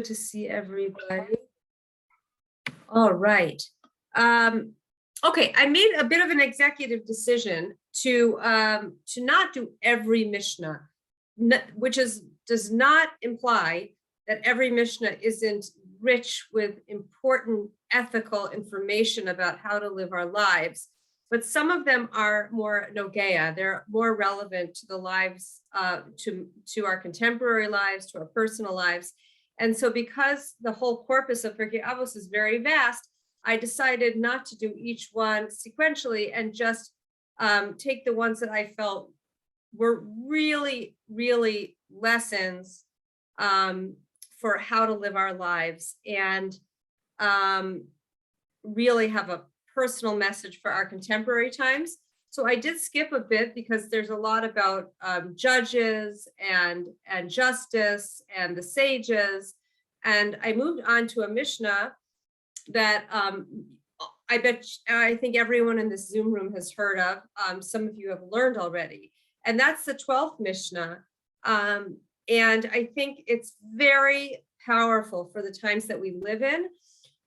To see everybody. All right. Okay, I made a bit of an executive decision to not do every Mishnah, which does not imply that every Mishnah isn't rich with important ethical information about how to live our lives. But some of them are more nogea. They're more relevant to the lives, to our contemporary lives, to our personal lives. And so because the whole corpus of Pirkei Avos is very vast, I decided not to do each one sequentially and just take the ones that I felt were really, really lessons for how to live our lives and really have a personal message for our contemporary times. So I did skip a bit because there's a lot about judges and justice and the sages. And I moved on to a Mishnah that I think everyone in this Zoom room has heard of. Some of you have learned already. And that's the 12th Mishnah. And I think it's very powerful for the times that we live in.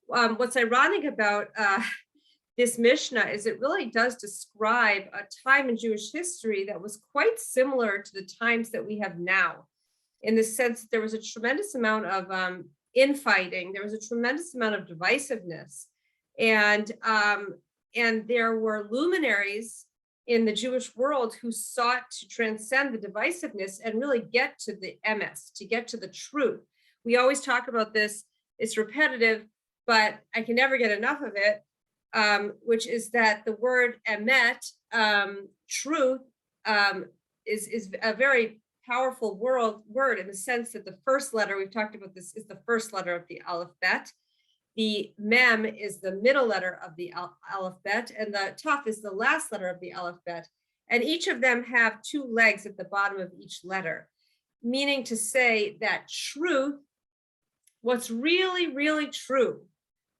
What's ironic about this Mishnah is it really does describe a time in Jewish history that was quite similar to the times that we have now, in the sense that there was a tremendous amount of infighting, there was a tremendous amount of divisiveness, and there were luminaries in the Jewish world who sought to transcend the divisiveness and really get to the emes, to get to the truth. We always talk about this, it's repetitive, but I can never get enough of it. Which is that the word emet, truth, is a very powerful word in the sense that the first letter, we've talked about this, is the first letter of the Aleph Bet. The mem is the middle letter of the Aleph Bet, and the taf is the last letter of the Aleph Bet. And each of them have two legs at the bottom of each letter, meaning to say that truth, what's really, really true,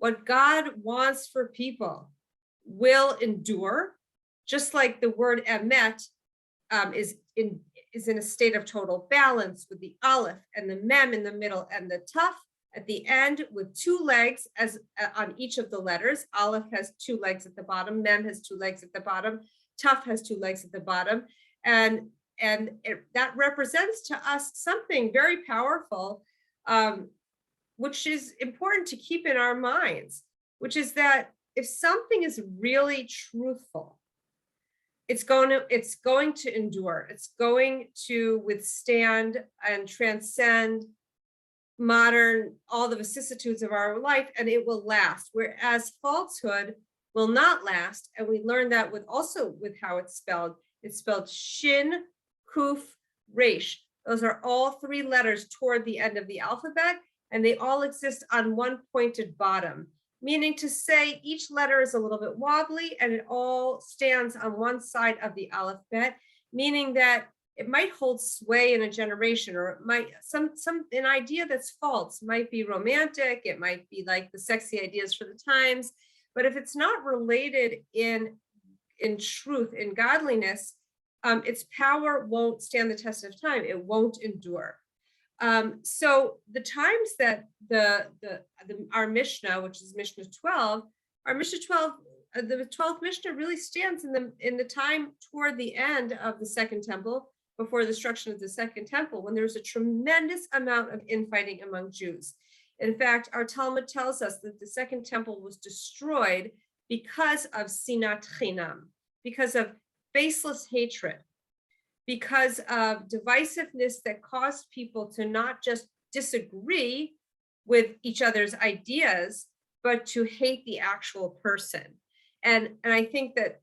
what God wants for people will endure, just like the word emet is in a state of total balance with the aleph and the mem in the middle and the taf at the end with two legs as on each of the letters. Aleph has two legs at the bottom, mem has two legs at the bottom, taf has two legs at the bottom, and that represents to us something very powerful, which is important to keep in our minds, which is that if something is really truthful, it's going to endure. It's going to withstand and transcend all the vicissitudes of our life, and it will last. Whereas falsehood will not last, and we learn that with how it's spelled. It's spelled shin, kuf, resh. Those are all three letters toward the end of the alphabet, and they all exist on one pointed bottom, meaning to say each letter is a little bit wobbly and it all stands on one side of the Aleph Bet, meaning that it might hold sway in a generation, or it might, an idea that's false might be romantic, it might be like the sexy ideas for the times, but if it's not related in truth, in godliness, its power won't stand the test of time, it won't endure. So the times that our Mishnah, which is Mishnah 12, our Mishnah 12, the 12th Mishnah really stands in the time toward the end of the Second Temple, before the destruction of the Second Temple, when there was a tremendous amount of infighting among Jews. In fact, our Talmud tells us that the Second Temple was destroyed because of sinat chinam, because of baseless hatred, because of divisiveness that caused people to not just disagree with each other's ideas, but to hate the actual person. And I think that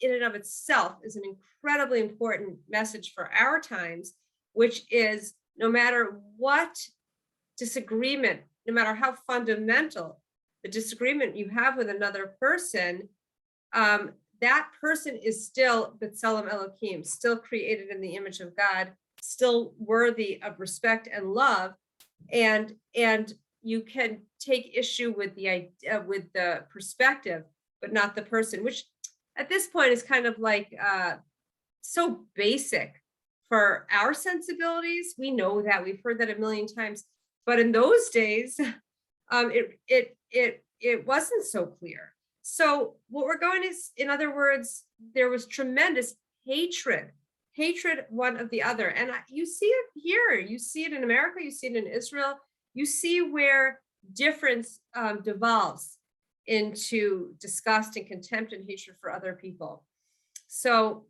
in and of itself is an incredibly important message for our times, which is no matter what disagreement, no matter how fundamental the disagreement you have with another person, that person is still B'Tselem Elohim, still created in the image of God, still worthy of respect and love, and you can take issue with the perspective, but not the person, which at this point is kind of like so basic for our sensibilities. We know that, we've heard that a million times, But in those days, it wasn't so clear. So what we're going is, in other words, there was tremendous hatred one of the other. And you see it here, you see it in America, you see it in Israel, you see where difference devolves into disgust and contempt and hatred for other people. So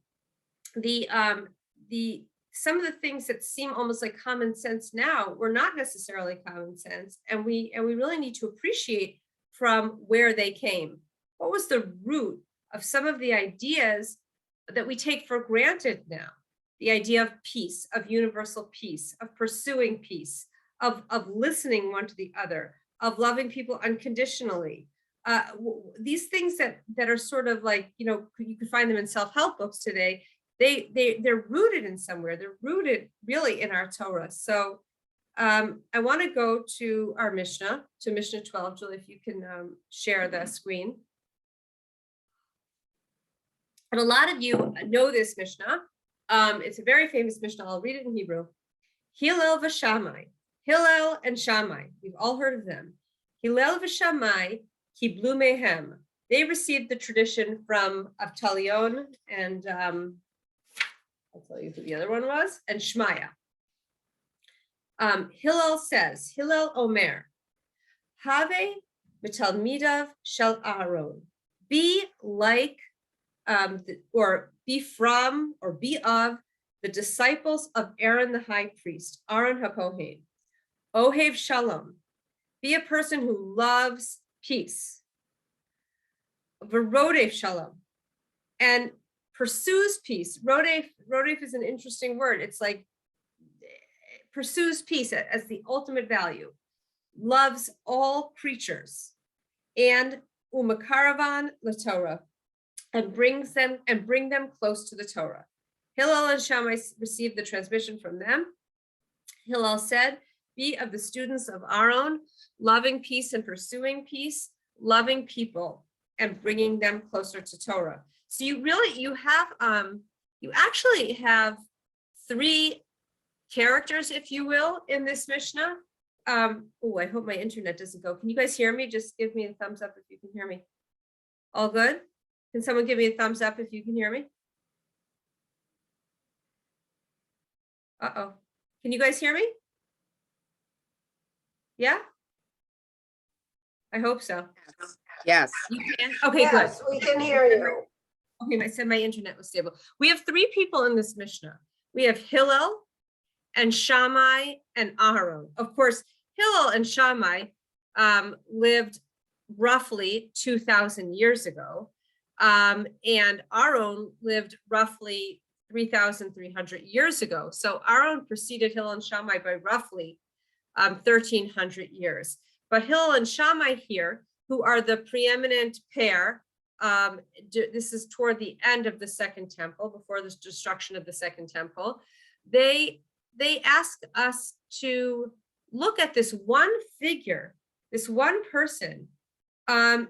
some of the things that seem almost like common sense now were not necessarily common sense, and we really need to appreciate from where they came. What was the root of some of the ideas that we take for granted now? The idea of peace, of universal peace, of pursuing peace, of listening one to the other, of loving people unconditionally. These things that are sort of like, you can find them in self-help books today. They're rooted in somewhere. They're rooted really in our Torah. So I want to go to our Mishnah, to Mishnah 12. Julie, if you can share the screen. And a lot of you know this Mishnah. It's a very famous Mishnah. I'll read it in Hebrew. Hillel v'Shamai. Hillel and Chamai. We've all heard of them. Hillel v'Shamai kiblu mehem. They received the tradition from Avtalion and I'll tell you who the other one was, and Shmaya. Hillel says, Hillel Omer, Have mitalmidav shel Aaron. Be like, or be from, or be of the disciples of Aaron the high priest, Aaron HaKohen. Ohev shalom. Be a person who loves peace. V'rodef shalom. And pursues peace. Rodef is an interesting word. It's like pursues peace as the ultimate value. Loves all creatures. And umakaravan LaTorah. And bring them close to the Torah. Hillel and Shammai received the transmission from them. Hillel said, be of the students of Aaron, loving peace and pursuing peace, loving people and bringing them closer to Torah. So you actually have three characters, if you will, in this Mishnah. Oh, I hope my internet doesn't go. Can you guys hear me? Just give me a thumbs up if you can hear me. All good? Can someone give me a thumbs up if you can hear me? Uh-oh. Can you guys hear me? Yeah? I hope so. Yes. You can? Okay, Yes, good. we can hear you. Okay, I said my internet was stable. We have three people in this Mishnah. We have Hillel and Shammai and Aharon. Of course, Hillel and Shammai lived roughly 2,000 years ago. And Aaron lived roughly 3,300 years ago. So Aaron preceded Hillel and Shammai by roughly 1,300 years. But Hillel and Shammai here, who are the preeminent pair, this is toward the end of the Second Temple, before the destruction of the Second Temple, they ask us to look at this one figure, this one person, and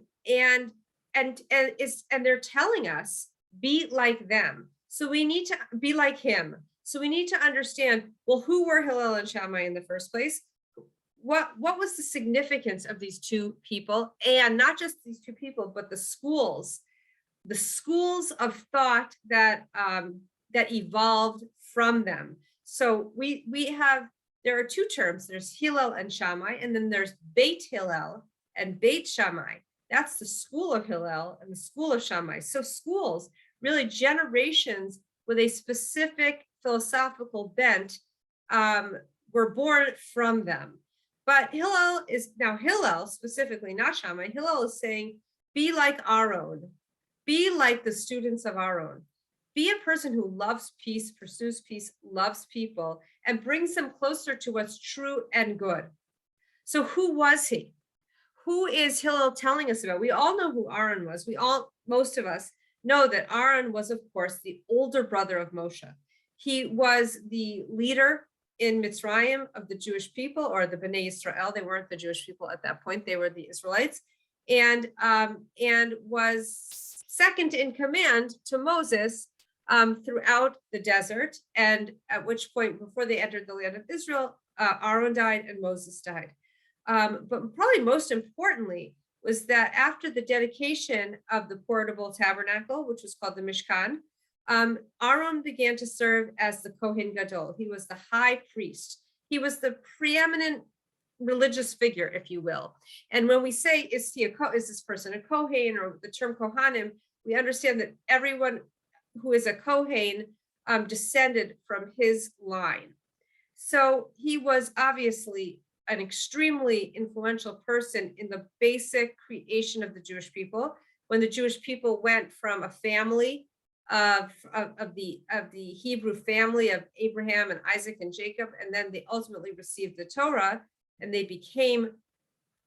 they're telling us, be like them. So we need to be like him. So we need to understand, well, who were Hillel and Shammai in the first place? What was the significance of these two people? And not just these two people, but the schools of thought that evolved from them. So there are two terms. There's Hillel and Shammai, and then there's Beit Hillel and Beit Shammai. That's the school of Hillel and the school of Shammai. So schools, really generations with a specific philosophical bent, were born from them. But Hillel specifically, not Shammai, Hillel is saying, be like Aaron, be like the students of Aaron, be a person who loves peace, pursues peace, loves people, and brings them closer to what's true and good. So who was he? Who is Hillel telling us about? We all know who Aaron was. Most of us know that Aaron was, of course, the older brother of Moshe. He was the leader in Mitzrayim of the Jewish people, or the Bnei Israel. They weren't the Jewish people at that point. They were the Israelites, and was second in command to Moses throughout the desert. And at which point, before they entered the land of Israel, Aaron died and Moses died. But probably most importantly was that after the dedication of the portable tabernacle, which was called the Mishkan, Aaron began to serve as the Kohen Gadol. He was the high priest. He was the preeminent religious figure, if you will. And when we say, is this person a Kohen, or the term Kohanim, we understand that everyone who is a Kohen descended from his line. So he was obviously an extremely influential person in the basic creation of the Jewish people. When the Jewish people went from a family of the Hebrew family of Abraham and Isaac and Jacob, and then they ultimately received the Torah, and they became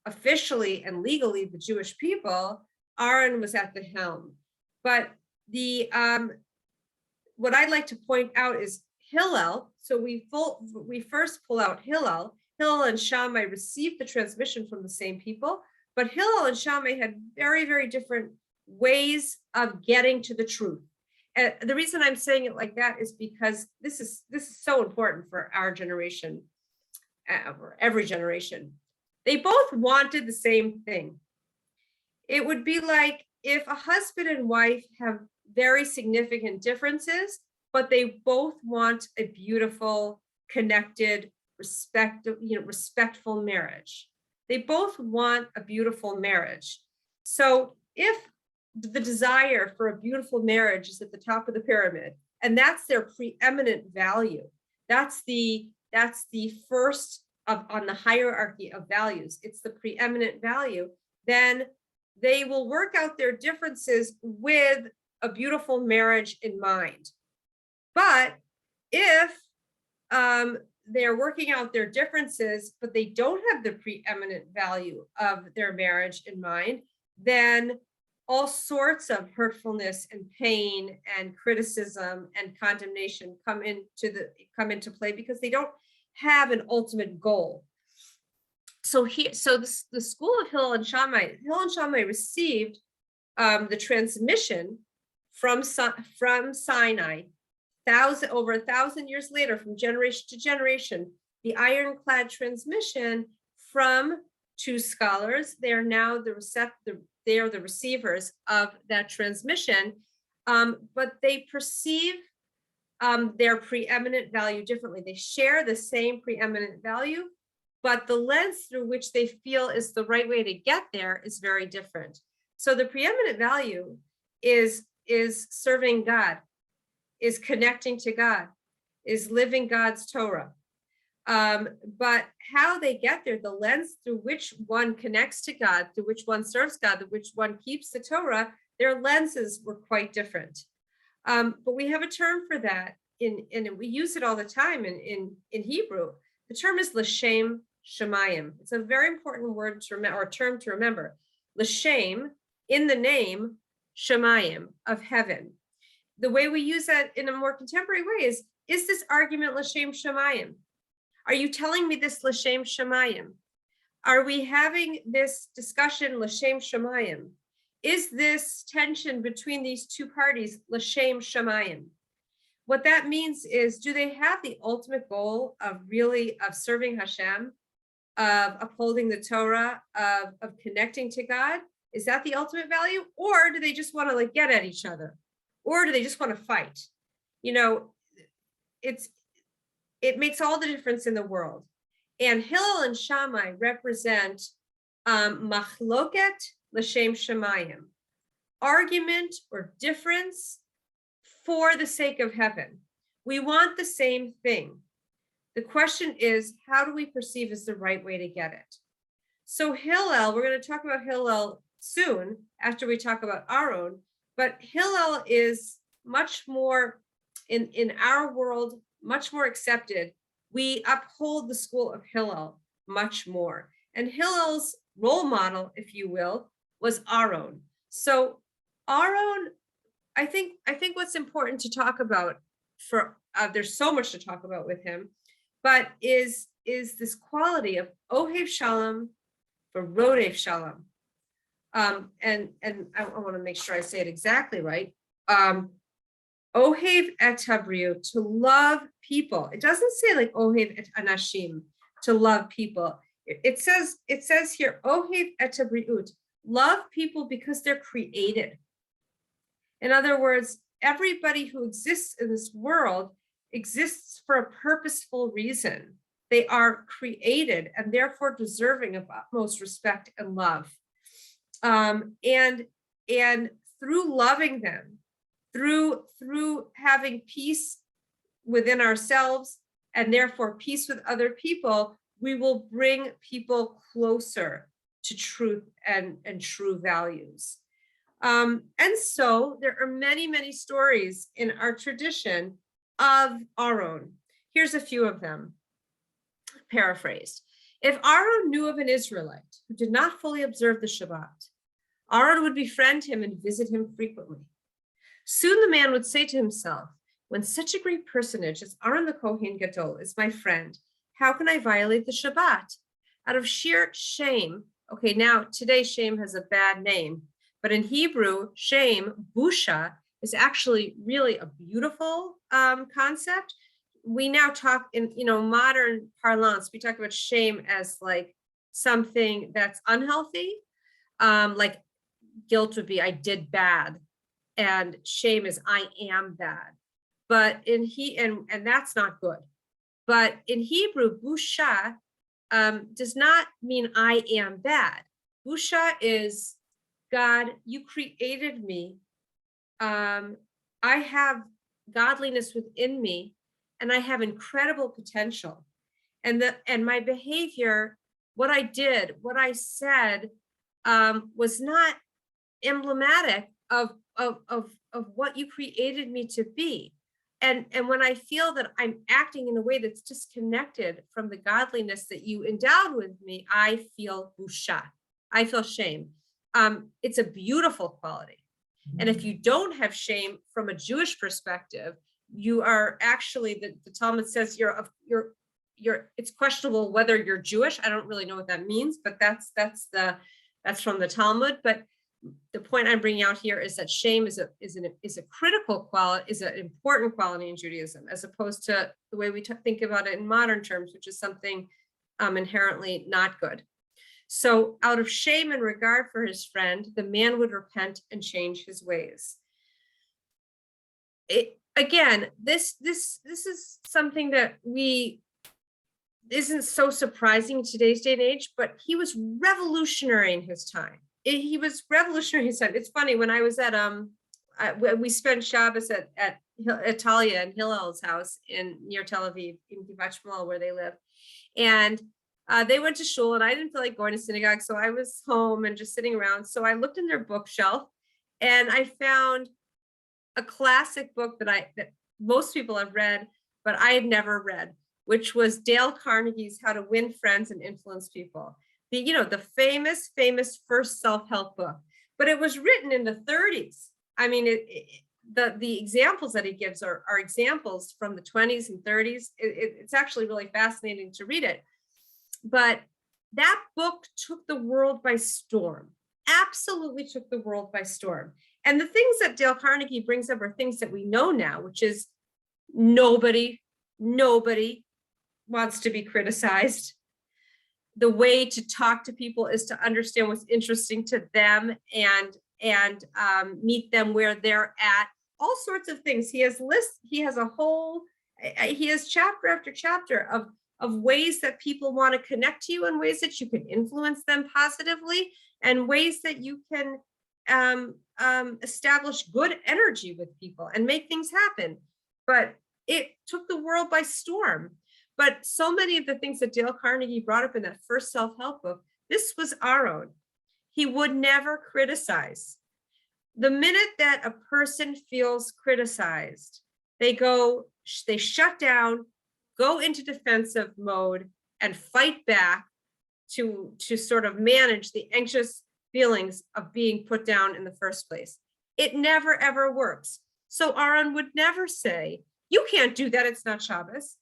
officially and legally the Jewish people, Aaron was at the helm. But the what I'd like to point out is Hillel. So we first pull out Hillel. Hillel and Chamai received the transmission from the same people, but Hillel and Chamai had very, very different ways of getting to the truth. And the reason I'm saying it like that is because this is so important for our generation, or every generation. They both wanted the same thing. It would be like if a husband and wife have very significant differences, but they both want a beautiful, connected, respectful marriage. They both want a beautiful marriage. So if the desire for a beautiful marriage is at the top of the pyramid, and that's their preeminent value, that's the first on the hierarchy of values, it's the preeminent value, then they will work out their differences with a beautiful marriage in mind. But if they're working out their differences, but they don't have the preeminent value of their marriage in mind, then all sorts of hurtfulness and pain and criticism and condemnation come into play, because they don't have an ultimate goal. So the school of Hillel and Chamai received the transmission from Sinai, over 1,000 years later, from generation to generation, the ironclad transmission from two scholars. They are now they are the receivers of that transmission, but they perceive their preeminent value differently. They share the same preeminent value, but the lens through which they feel is the right way to get there is very different. So the preeminent value is serving God, is connecting to God, is living God's Torah. But how they get there, the lens through which one connects to God, through which one serves God, through which one keeps the Torah, their lenses were quite different. But we have a term for that, and we use it all the time in Hebrew. The term is l'shem shamayim. It's a very important word to remember, or term to remember. L'shem, in the name, shamayim, of heaven. The way we use that in a more contemporary way is this argument l'shem shamayim? Are you telling me this l'shem shamayim? Are we having this discussion l'shem shamayim? Is this tension between these two parties l'shem shamayim? What that means is, do they have the ultimate goal of serving Hashem, of upholding the Torah, of connecting to God? Is that the ultimate value? Or do they just want to get at each other? Or do they just want to fight? It makes all the difference in the world. And Hillel and Shammai represent machloket l'shem shamayim, argument or difference for the sake of heaven. We want the same thing. The question is, how do we perceive is the right way to get it? So Hillel, we're going to talk about Hillel soon after we talk about Aaron, but Hillel is much more, in our world, much more accepted. We uphold the school of Hillel much more. And Hillel's role model, if you will, was Aaron. So Aaron, I think what's important to talk about there's so much to talk about with him, but is this quality of Ohev Shalom for Rodev Shalom. And I want to make sure I say it exactly right. Ohev et habriut, to love people. It doesn't say Ohev et anashim. to love people. It says here, Ohev et habriut, love people because they're created. In other words, everybody who exists in this world exists for a purposeful reason. They are created and therefore deserving of utmost respect and love. And through loving them, through having peace within ourselves and therefore peace with other people, we will bring people closer to truth and true values. And so there are many, many stories in our tradition of Aaron. Here's a few of them, paraphrased. If Aaron knew of an Israelite who did not fully observe the Shabbat, Aaron would befriend him and visit him frequently. Soon the man would say to himself, when such a great personage as Aaron the Kohen Gadol is my friend, how can I violate the Shabbat? Out of sheer shame. Okay, now today shame has a bad name, but in Hebrew, shame, busha, is actually really a beautiful concept. We now talk in modern parlance, we talk about shame as like something that's unhealthy, like guilt would be I did bad, and shame is I am bad. But in and that's not good. But in Hebrew, busha does not mean I am bad. Busha is God, you created me. I have godliness within me, and I have incredible potential. And my behavior, what I did, what I said, was not emblematic of what you created me to be. And when I feel that I'm acting in a way that's disconnected from the godliness that you endowed with me, I feel busha. I feel shame. It's a beautiful quality. And if you don't have shame from a Jewish perspective, you are actually, the Talmud says it's questionable whether you're Jewish. I don't really know what that means, but that's from the Talmud. But the point I'm bringing out here is that shame is a critical quality, is an important quality in Judaism, as opposed to the way we think about it in modern terms, which is something inherently not good. So out of shame and regard for his friend, the man would repent and change his ways. Again, this is something that isn't so surprising in today's day and age, but he was revolutionary in his time. He was revolutionary in his time. It's funny, when I was at we spent Shabbos at Italia and Hillel's house near Tel Aviv, in Givat Shmuel, where they live, and they went to shul, and I didn't feel like going to synagogue, so I was home and just sitting around. So I looked in their bookshelf, and I found a classic book that most people have read, but I had never read, which was Dale Carnegie's How to Win Friends and Influence People. The famous first self-help book, but it was written in the 30s. I mean, the examples that he gives are examples from the 20s and 30s. It's actually really fascinating to read it. But that book took the world by storm, absolutely took the world by storm. And the things that Dale Carnegie brings up are things that we know now, which is nobody wants to be criticized. The way to talk to people is to understand what's interesting to them and meet them where they're at. All sorts of things. He has lists. He has chapter after chapter of ways that people want to connect to you, and ways that you can influence them positively, and ways that you can establish good energy with people and make things happen. But it took the world by storm. But so many of the things that Dale Carnegie brought up in that first self-help book, this was Aaron. He would never criticize. The minute that a person feels criticized, they shut down, go into defensive mode, and fight back to sort of manage the anxious feelings of being put down in the first place. It never, ever works. So Aaron would never say, you can't do that, it's not Shabbos.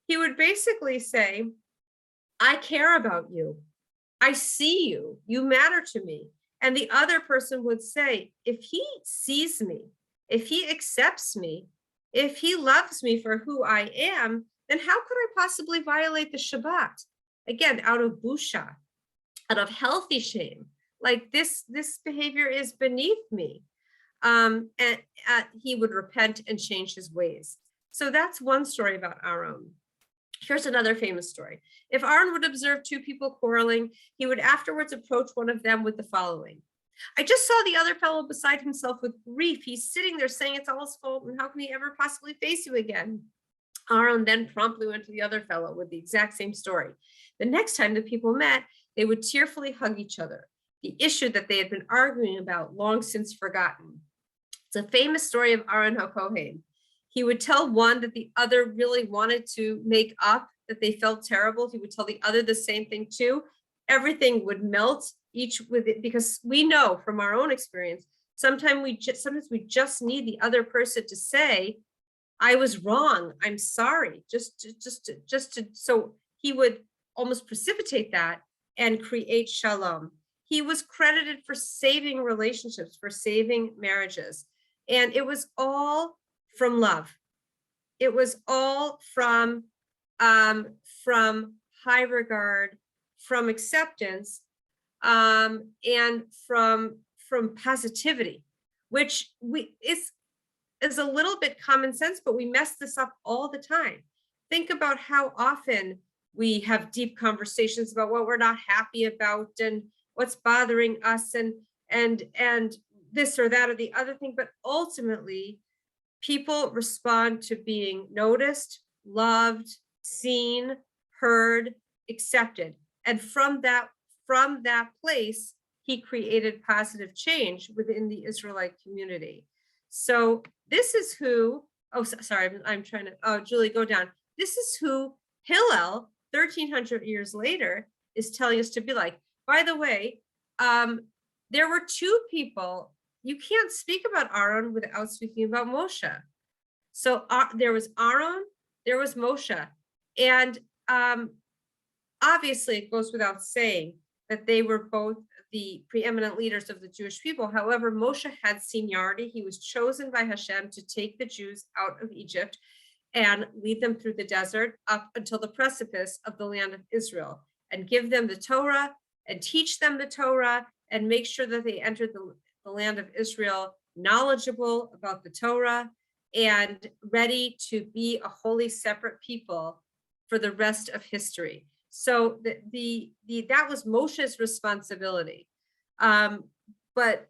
He would basically say, I care about you. I see you. You matter to me. And the other person would say, if he sees me, if he accepts me, if he loves me for who I am, then how could I possibly violate the Shabbat? again, out of busha, out of healthy shame. Like this behavior is beneath me. And he would repent and change his ways. So that's one story about Aaron. Here's another famous story. If Aaron would observe two people quarreling, he would afterwards approach one of them with the following. I just saw the other fellow beside himself with grief. He's sitting there saying it's all his fault, and how can he ever possibly face you again? Aaron then promptly went to the other fellow with the exact same story. The next time the people met, they would tearfully hug each other, the issue that they had been arguing about long since forgotten. It's a famous story of Aaron HaKohen. He would tell one that the other really wanted to make up, that they felt terrible. He would tell the other the same thing too. Everything would melt each with it, because we know from our own experience, sometimes we just need the other person to say, I was wrong, I'm sorry, so he would almost precipitate that and create shalom. He was credited for saving relationships, for saving marriages. And it was all from love. It was all from high regard, from acceptance, and from positivity, which is a little bit common sense, but we mess this up all the time. Think about how often we have deep conversations about what we're not happy about and what's bothering us and this or that or the other thing. But ultimately, people respond to being noticed, loved, seen, heard, accepted. And from that place, he created positive change within the Israelite community. So this is who, I'm trying to, Julie, go down. This is who Hillel, 1300 years later, is telling us to be like. By the way, there were two people. You can't speak about Aaron without speaking about Moshe. So there was Aaron, there was Moshe. And obviously it goes without saying that they were both the preeminent leaders of the Jewish people. However, Moshe had seniority. He was chosen by Hashem to take the Jews out of Egypt and lead them through the desert up until the precipice of the land of Israel, and give them the Torah and teach them the Torah and make sure that they entered the land of Israel knowledgeable about the Torah and ready to be a wholly separate people for the rest of history. So that was Moshe's responsibility. But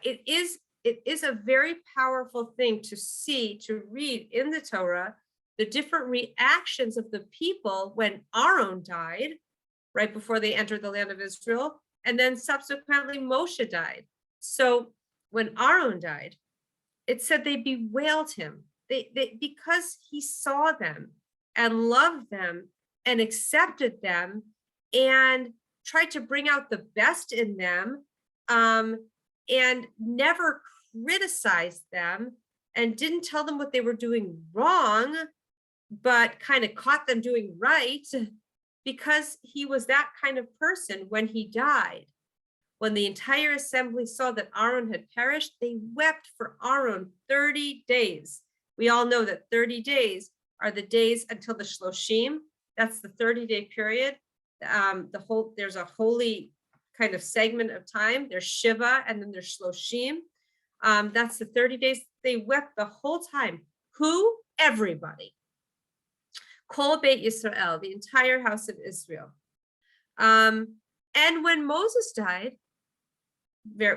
it is a very powerful thing to read in the Torah, the different reactions of the people when Aaron died, right before they entered the land of Israel, and then subsequently Moshe died. So when Aaron died, it said they bewailed him. They because he saw them and loved them and accepted them and tried to bring out the best in them, and never criticized them and didn't tell them what they were doing wrong, but kind of caught them doing right, because he was that kind of person. When he died, when the entire assembly saw that Aaron had perished, they wept for Aaron 30 days. We all know that 30 days are the days until the Shloshim. That's the 30-day period. There's a holy kind of segment of time. There's Shiva and then there's Shloshim. That's the 30 days. They wept the whole time. Who? Everybody. Kol Beit Yisrael, the entire house of Israel. And when Moses died,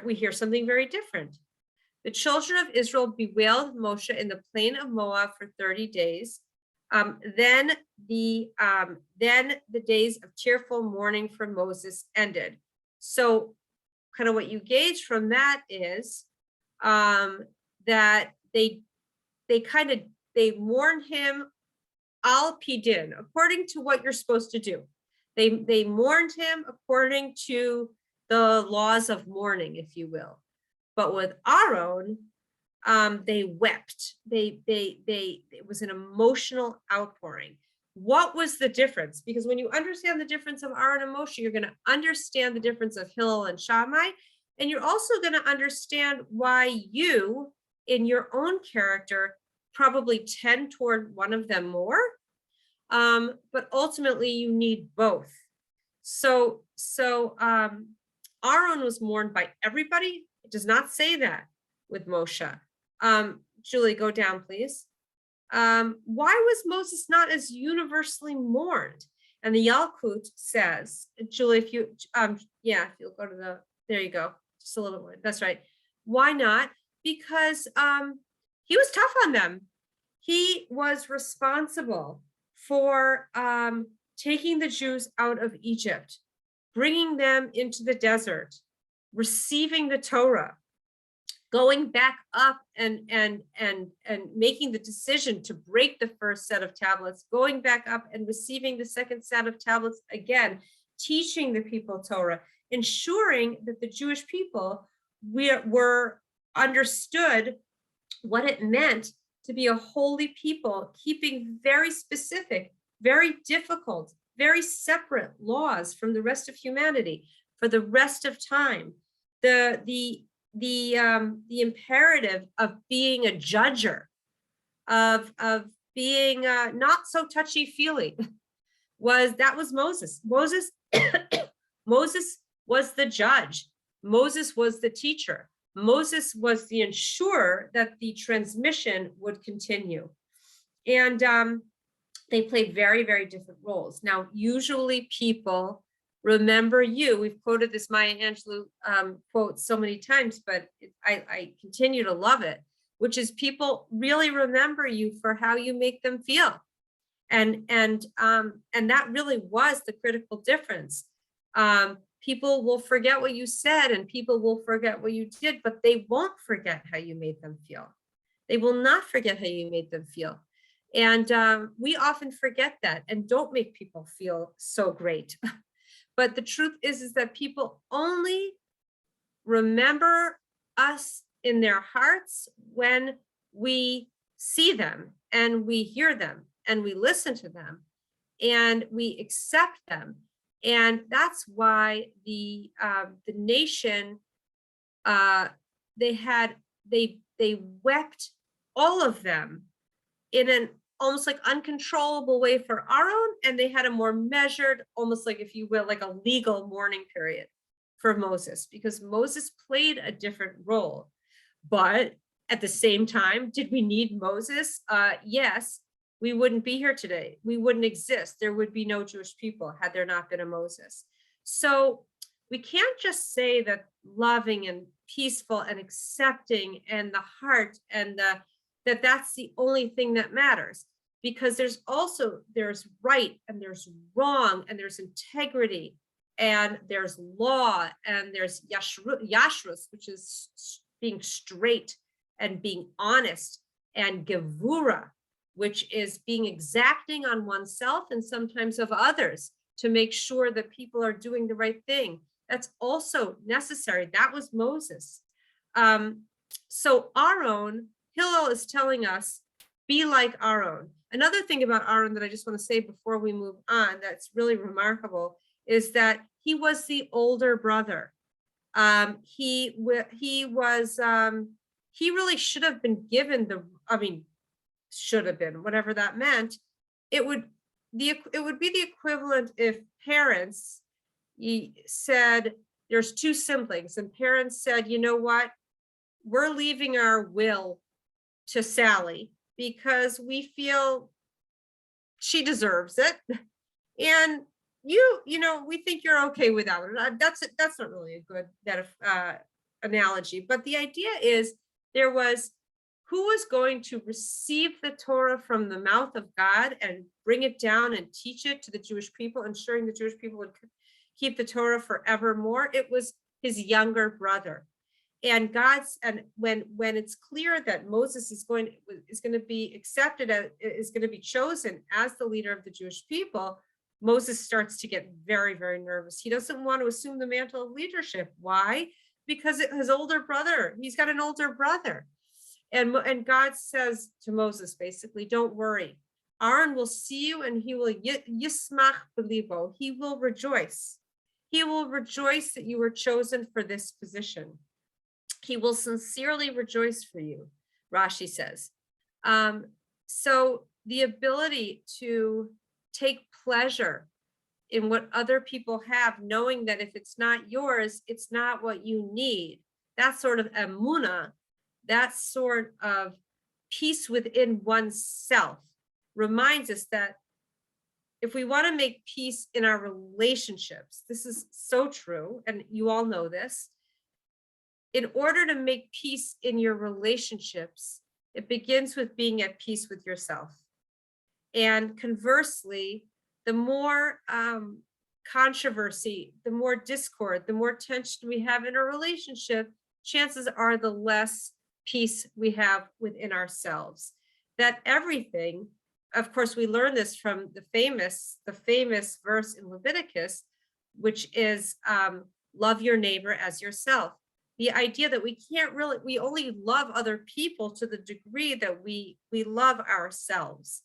we hear something very different. The children of Israel bewailed Moshe in the plain of Moab for 30 days. Then the days of tearful mourning for Moses ended. So kind of what you gauge from that is that they mourn him al pidin, according to what you're supposed to do. They mourned him according to the laws of mourning, if you will. But with Aaron, they wept. It was an emotional outpouring. What was the difference? Because when you understand the difference of Aaron and Moshe, you're going to understand the difference of Hillel and Chamai, and you're also going to understand why you, in your own character, probably tend toward one of them more. But ultimately you need both. So Aaron was mourned by everybody. It does not say that with Moshe. Julie, go down, please. Why was Moses not as universally mourned? And the Yalkut says, Julie, if you, if you'll go to the, there you go, just a little more. That's right. Why not? Because he was tough on them. He was responsible for taking the Jews out of Egypt, bringing them into the desert, receiving the Torah, going back up and making the decision to break the first set of tablets, going back up and receiving the second set of tablets again, teaching the people Torah, ensuring that the Jewish people were understood what it meant to be a holy people, keeping very specific, very difficult, very separate laws from the rest of humanity for the rest of time. The imperative of being a judger, of being not so touchy-feely, was Moses. Moses was the judge. Moses was the teacher. Moses was the ensurer that the transmission would continue. And they played very, very different roles. Now, usually people remember you. We've quoted this Maya Angelou quote so many times, but I continue to love it, which is people really remember you for how you make them feel. And that really was the critical difference. People will forget what you said and people will forget what you did, but they won't forget how you made them feel. They will not forget how you made them feel. And we often forget that and don't make people feel so great. But the truth is that people only remember us in their hearts when we see them and we hear them and we listen to them and we accept them. And that's why the nation, they wept, all of them, in an almost like uncontrollable way for Aaron, and they had a more measured, almost like, if you will, like a legal mourning period for Moses, because Moses played a different role. But at the same time, did we need Moses? Yes. We wouldn't be here today. We wouldn't exist. There would be no Jewish people had there not been a Moses. So we can't just say that loving and peaceful and accepting and the heart and that's the only thing that matters, because there's right and there's wrong and there's integrity and there's law and there's yashrus, which is being straight and being honest, and gevura, which is being exacting on oneself and sometimes of others to make sure that people are doing the right thing. That's also necessary. That was Moses. So Aaron, Hillel is telling us, be like Aaron. Another thing about Aaron that I just want to say before we move on that's really remarkable is that he was the older brother. He really should have been given should have been, whatever that meant. It would be the equivalent if parents said there's two siblings and parents said, you know what, we're leaving our will to Sally because we feel she deserves it, and we think you're okay without it. That's not really a good analogy, but the idea is there was who was going to receive the Torah from the mouth of God and bring it down and teach it to the Jewish people, ensuring the Jewish people would keep the Torah forevermore. It was his younger brother. And when it's clear that Moses is going to be accepted, is going to be chosen as the leader of the Jewish people, Moses starts to get very, very nervous. He doesn't want to assume the mantle of leadership. Why? Because his older brother, he's got an older brother. And God says to Moses, basically, don't worry. Aaron will see you and he will yismach belibo. He will rejoice. He will rejoice that you were chosen for this position. He will sincerely rejoice for you, Rashi says. So the ability to take pleasure in what other people have, knowing that if it's not yours, it's not what you need. That sort of emunah, that sort of peace within oneself reminds us that if we want to make peace in our relationships, this is so true, and you all know this, in order to make peace in your relationships, it begins with being at peace with yourself. And conversely, the more controversy, the more discord, the more tension we have in a relationship, chances are the less peace we have within ourselves. That everything, of course, we learn this from the famous verse in Leviticus, which is love your neighbor as yourself. The idea that we only love other people to the degree that we love ourselves.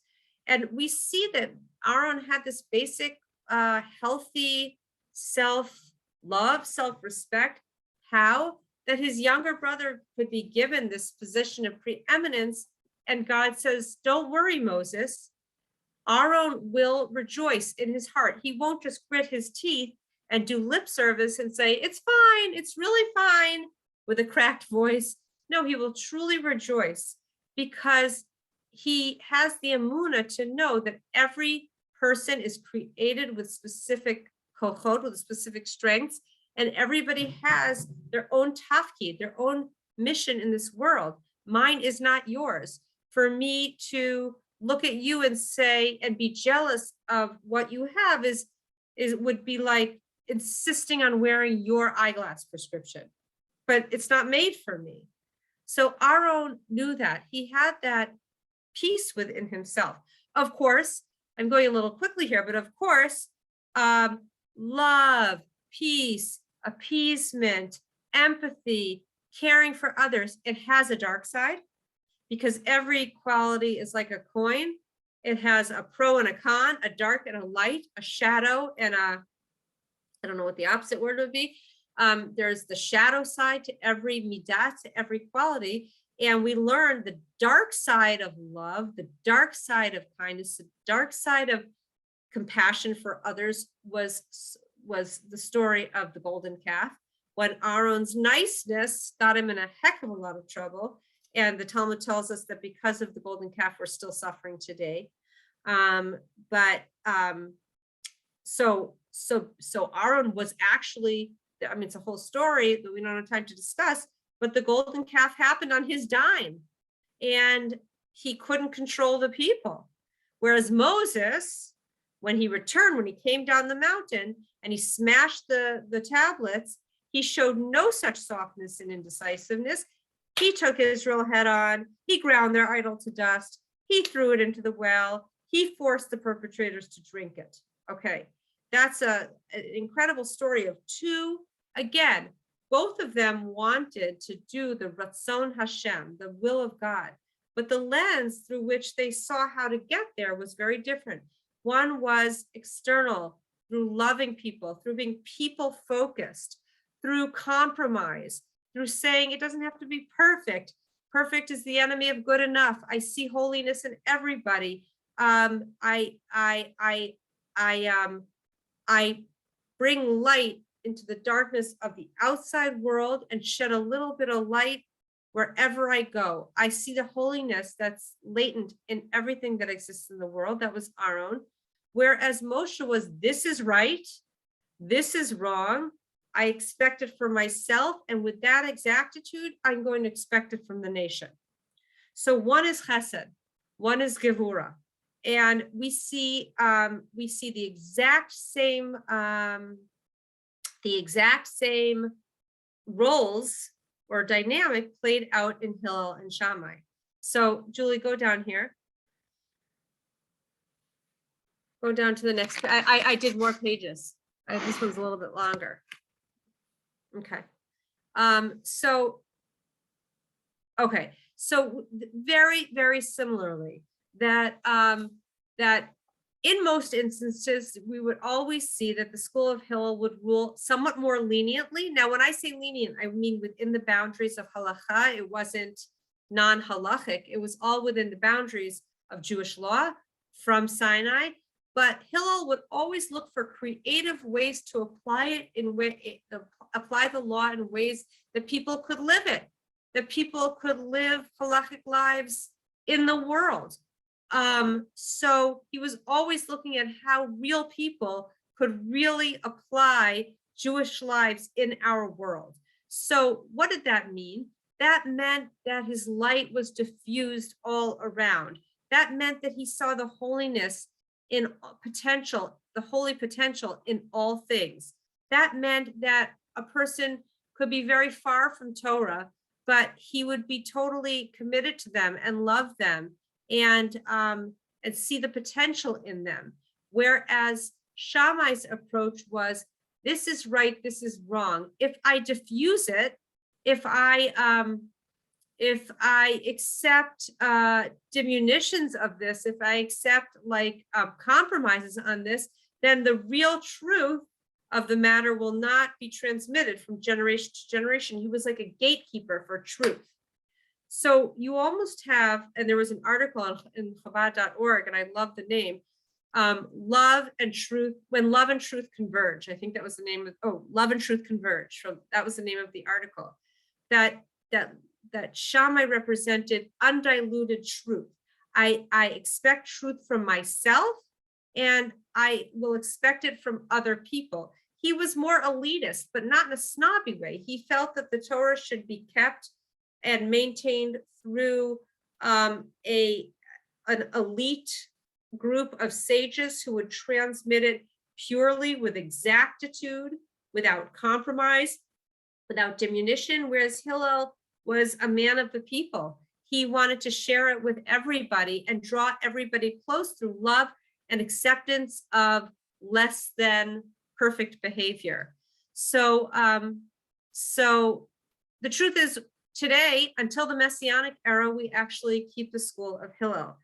And we see that Aaron had this basic healthy self-love, self-respect. How? That his younger brother could be given this position of preeminence. And God says, don't worry, Moses. Aaron will rejoice in his heart. He won't just grit his teeth and do lip service and say, it's fine, it's really fine, with a cracked voice. No, he will truly rejoice because he has the emunah to know that every person is created with specific kochot, with specific strengths, and everybody has their own tafkid, their own mission in this world. Mine is not yours. For me to look at you and say, and be jealous of what you have would be like insisting on wearing your eyeglass prescription, but it's not made for me. So Aaron knew that. He had that peace within himself. Of course, I'm going a little quickly here, but of course, love, peace, appeasement, empathy, caring for others, it has a dark side because every quality is like a coin. It has a pro and a con, a dark and a light, a shadow and I don't know what the opposite word would be. There's the shadow side to every midah, to every quality. And we learn the dark side of love, the dark side of kindness, the dark side of compassion for others was the story of the golden calf, when Aaron's niceness got him in a heck of a lot of trouble. And the Talmud tells us that because of the golden calf, we're still suffering today. So Aaron was actually, I mean, it's a whole story that we don't have time to discuss, but the golden calf happened on his dime and he couldn't control the people. Whereas Moses, when he returned, when he came down the mountain and he smashed the tablets, he showed no such softness and indecisiveness. He took Israel head on, he ground their idol to dust, he threw it into the well, he forced the perpetrators to drink it. Okay, that's an incredible story of two. Again, both of them wanted to do the Ratzon Hashem, the will of God, but the lens through which they saw how to get there was very different. One was external, through loving people, through being people focused, through compromise, through saying it doesn't have to be perfect. Perfect is the enemy of good enough. I see holiness in everybody. I bring light into the darkness of the outside world and shed a little bit of light wherever I go. I see the holiness that's latent in everything that exists in the world. That was Aaron. Whereas Moshe was, this is right, this is wrong. I expect it for myself. And with that exactitude, I'm going to expect it from the nation. So one is chesed, one is gevura. And we see the exact same roles or dynamic played out in Hillel and Chamai. So Julie, go down here. Go down to the next. I did more pages. This one's a little bit longer. Okay. So very, very similarly, that in most instances, we would always see that the school of Hillel would rule somewhat more leniently. Now, when I say lenient, I mean within the boundaries of halacha. It wasn't non-halachic. It was all within the boundaries of Jewish law from Sinai. but Hillel would always look for creative ways to apply the law in ways that people could live it, that people could live halachic lives in the world. So he was always looking at how real people could really apply Jewish lives in our world. So what did that mean? That meant that his light was diffused all around. That meant that he saw the holiness in potential, the holy potential in all things. That meant that a person could be very far from Torah, but he would be totally committed to them and love them and see the potential in them. Whereas Shammai's approach was, this is right, this is wrong. If I diffuse it, if I accept diminutions of this, if I accept like compromises on this, then the real truth of the matter will not be transmitted from generation to generation. He was like a gatekeeper for truth. So you almost have, and there was an article in Chabad.org, and I love the name, Love and Truth, When Love and Truth Converge. I think that was the name of, Love and Truth Converge. That was the name of the article. That Shammai represented undiluted truth. I expect truth from myself, and I will expect it from other people. He was more elitist, but not in a snobby way. He felt that the Torah should be kept and maintained through an elite group of sages who would transmit it purely with exactitude, without compromise, without diminution, whereas Hillel was a man of the people. He wanted to share it with everybody and draw everybody close through love and acceptance of less than perfect behavior. So the truth is, today, until the Messianic era, we actually keep the school of Hillel.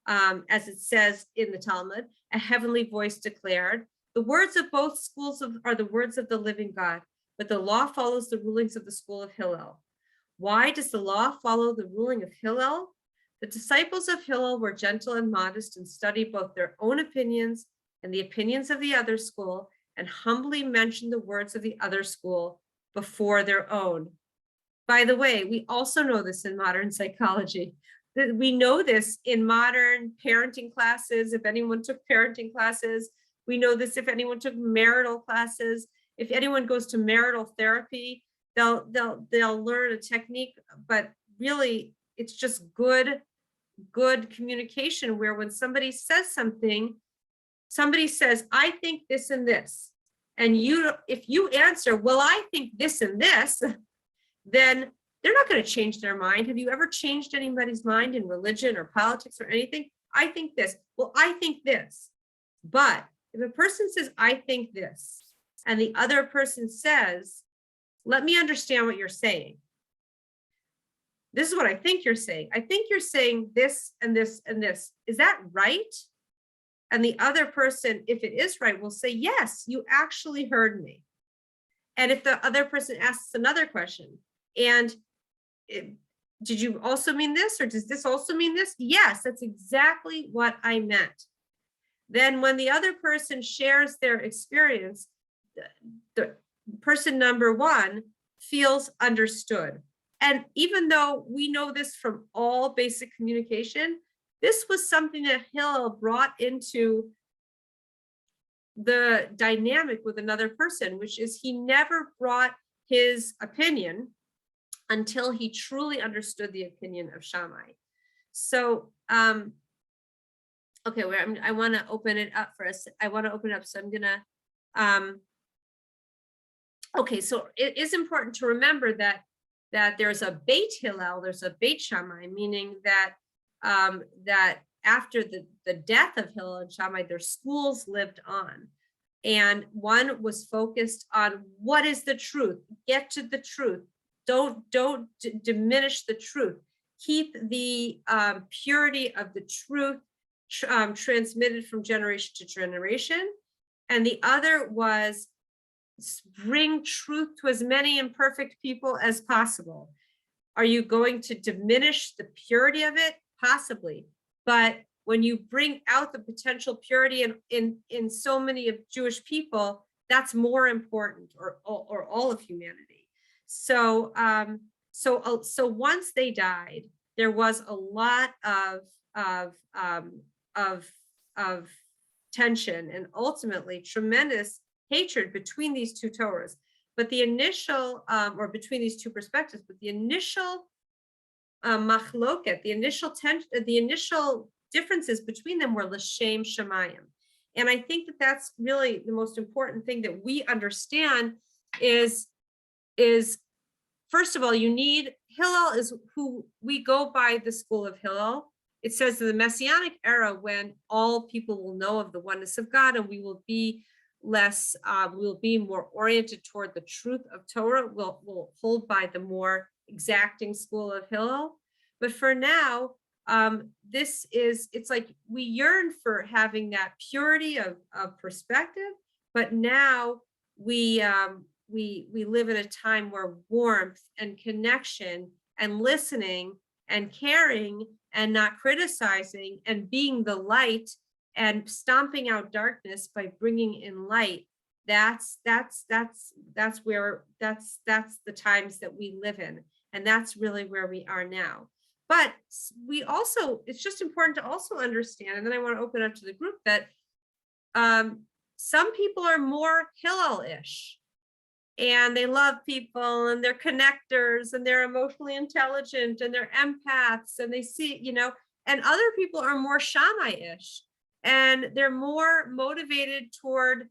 As it says in the Talmud, a heavenly voice declared, the words of both schools are the words of the living God, but the law follows the rulings of the school of Hillel. Why does the law follow the ruling of Hillel? The disciples of Hillel were gentle and modest and studied both their own opinions and the opinions of the other school, and humbly mentioned the words of the other school before their own. By the way, we also know this in modern psychology. We know this in modern parenting classes. If anyone took parenting classes, we know this if anyone took marital classes. If anyone goes to marital therapy, they'll learn a technique, but really it's just good communication, where when somebody says something, somebody says, I think this and this. And if you answer, well, I think this and this, then they're not going to change their mind. Have you ever changed anybody's mind in religion or politics or anything? I think this. Well, I think this. But if a person says, I think this, and the other person says, let me understand what you're saying. This is what I think you're saying. I think you're saying this and this and this. Is that right? And the other person, if it is right, will say, yes, you actually heard me. And if the other person asks another question, and did you also mean this, or does this also mean this? Yes, that's exactly what I meant. Then when the other person shares their experience, the person number one feels understood. And even though we know this from all basic communication, this was something that Hillel brought into the dynamic with another person, which is he never brought his opinion until he truly understood the opinion of Chamai. So, okay, I want to open it up for us. I want to open it up. So I'm gonna, okay, so it is important to remember that there's a Beit Hillel, there's a Beit Chamai, meaning that that after the death of Hillel and Chamai, their schools lived on. And one was focused on what is the truth, get to the truth. Don't diminish the truth. Keep the purity of the truth transmitted from generation to generation. And the other was bring truth to as many imperfect people as possible. Are you going to diminish the purity of it? Possibly. But when you bring out the potential purity in so many of Jewish people, that's more important, or all of humanity. So so once they died, there was a lot of tension and ultimately tremendous hatred between these two Torahs. But the initial, or between these two perspectives, but the initial machloket, the initial tension, the initial differences between them were l'shem shamayim. And I think that that's really the most important thing that we understand is first of all, you need, Hillel is who we go by, the school of Hillel. It says in the Messianic era, when all people will know of the oneness of God, and we will be less, we'll be more oriented toward the truth of Torah, we'll hold by the more exacting school of Hillel. But for now, it's like we yearn for having that purity of perspective, but now we live in a time where warmth and connection and listening and caring and not criticizing and being the light and stomping out darkness by bringing in light. That's the times that we live in. And that's really where we are now. But we also, it's just important to also understand, and then I want to open up to the group, that some people are more Hillel-ish, and they love people, and they're connectors, and they're emotionally intelligent, and they're empaths, and they see, and other people are more Chamai-ish, and they're more motivated toward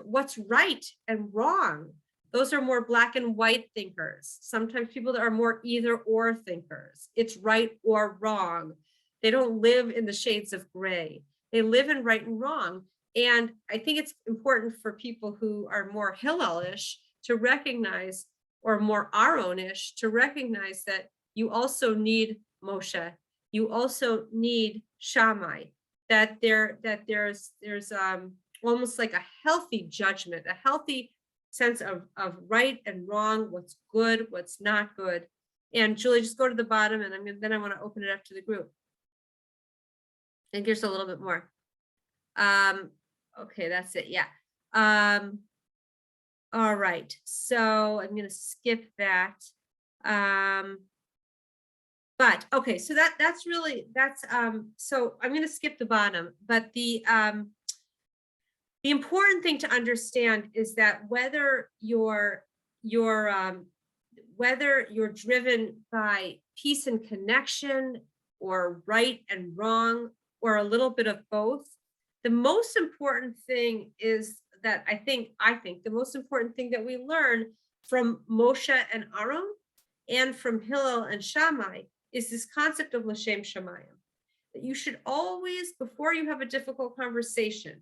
what's right and wrong. Those are more black and white thinkers. Sometimes people that are more either or thinkers. It's right or wrong. They don't live in the shades of gray. They live in right and wrong. And I think it's important for people who are more Hillel-ish to recognize, or more Aaron-ish, to recognize that you also need Moshe. You also need Shammai. That there's almost like a healthy judgment, a healthy sense of right and wrong, what's good, what's not good. And Julie, just go to the bottom, and then I want to open it up to the group. I think there's a little bit more. Okay, that's it. Yeah. All right. So I'm going to skip that. But okay, so that's so I'm going to skip the bottom, but the important thing to understand is that whether you're driven by peace and connection, or right and wrong, or a little bit of both, the most important thing is that I think the most important thing that we learn from Moshe and Aaron and from Hillel and Shammai is this concept of l'shem shamayim. That you should always, before you have a difficult conversation,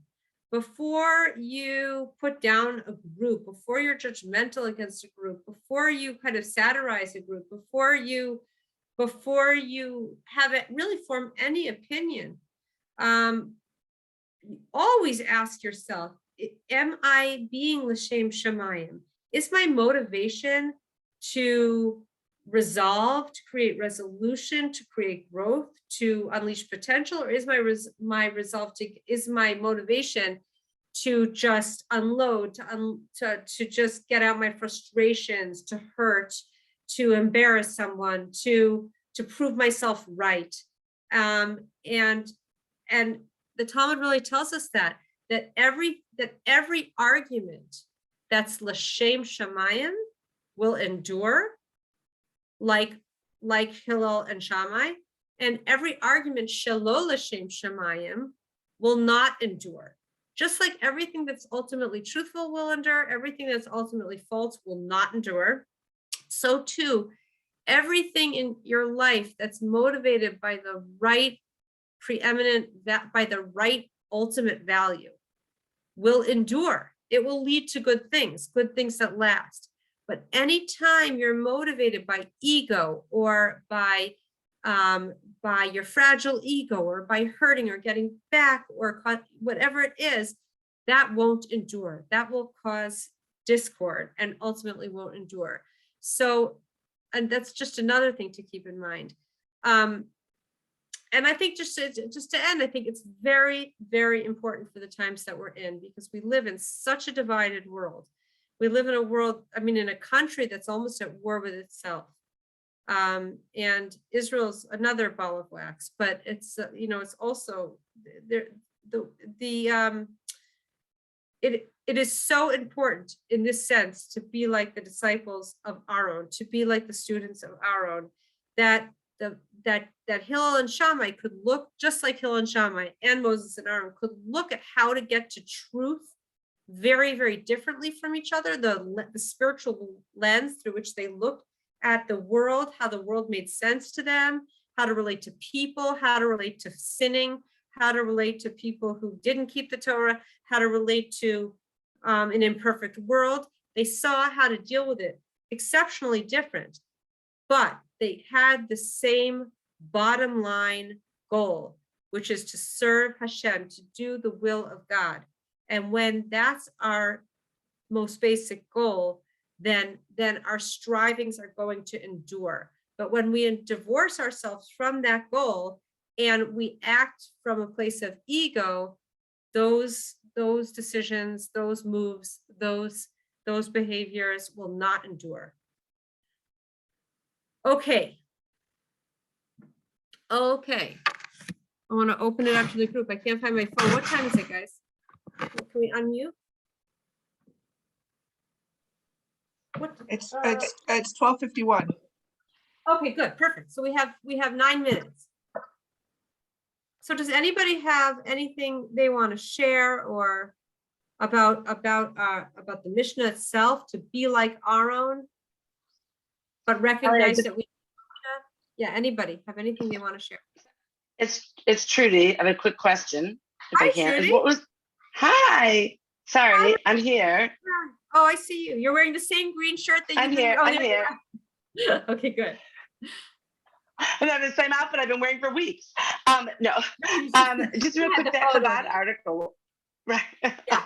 before you put down a group, before you're judgmental against a group, before you kind of satirize a group, before you have it really form any opinion, always ask yourself, am I being l'shem shamayim? Is my motivation to resolve, to create resolution, to create growth, to unleash potential, or is is my motivation to just unload, to just get out my frustrations, to hurt, to embarrass someone, to prove myself right? And the Talmud really tells us that every argument that's l'shem shamayim will endure, like Hillel and Shammai, and every argument shelo l'shem shamayim will not endure. Just like everything that's ultimately truthful will endure, everything that's ultimately false will not endure. So too, everything in your life that's motivated by the right by the right ultimate value will endure. It will lead to good things that last. But anytime you're motivated by ego, or by your fragile ego, or by hurting or getting back, or whatever it is, that won't endure. That will cause discord and ultimately won't endure. So, and that's just another thing to keep in mind. And I think just to end, I think it's very, very important for the times that we're in, because we live in such a divided world. We live in a world, I mean, in a country that's almost at war with itself. And Israel's another ball of wax, but it's, it's also there, it is so important in this sense to be like the disciples of Aaron, to be like the students of Aaron, that Hillel and Chamai could look just like Hillel and Chamai, and Moses and Aaron could look at how to get to truth very, very differently from each other, the spiritual lens through which they looked at the world, how the world made sense to them, how to relate to people, how to relate to sinning, how to relate to people who didn't keep the Torah, how to relate to an imperfect world. They saw how to deal with it exceptionally different, but they had the same bottom line goal, which is to serve Hashem, to do the will of God. And when that's our most basic goal, then our strivings are going to endure. But when we divorce ourselves from that goal and we act from a place of ego, those decisions, those moves, those behaviors will not endure. Okay. I want to open it up to the group. I can't find my phone. What time is it, guys? Can we unmute? What? It's 12:51. Okay, good, perfect. So we have 9 minutes. So does anybody have anything they want to share or about the Mishna itself, to be like Aaron, but recognize that we? Yeah, anybody have anything they want to share? It's Trudy. I have a quick question, if Hi, I can. Trudy. Hi. Sorry, I'm here. Oh, I see you. You're wearing the same green shirt that I'm here. I'm here. Okay, good. And then the same outfit I've been wearing for weeks. No. Just real quick, that Chabad article. Right. Yeah.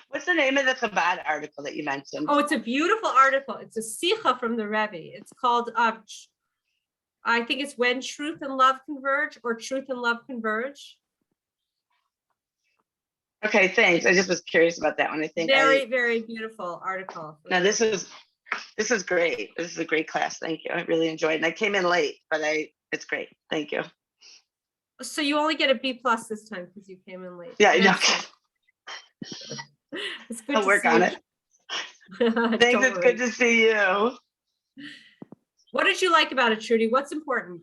What's the name of the Chabad article that you mentioned? Oh, it's a beautiful article. It's a sikha from the Rabbi. It's called I think it's When Truth and Love Converge, or Truth and Love Converge. Okay, thanks. I just was curious about that one. I think very, very beautiful article. No, this is great. This is a great class. Thank you. I really enjoyed it. And I came in late, but it's great. Thank you. So you only get a B+ this time because you came in late. Yeah, I know. It's good. I'll work on it. Thanks. It's good to see you. What did you like about it, Trudy? What's important?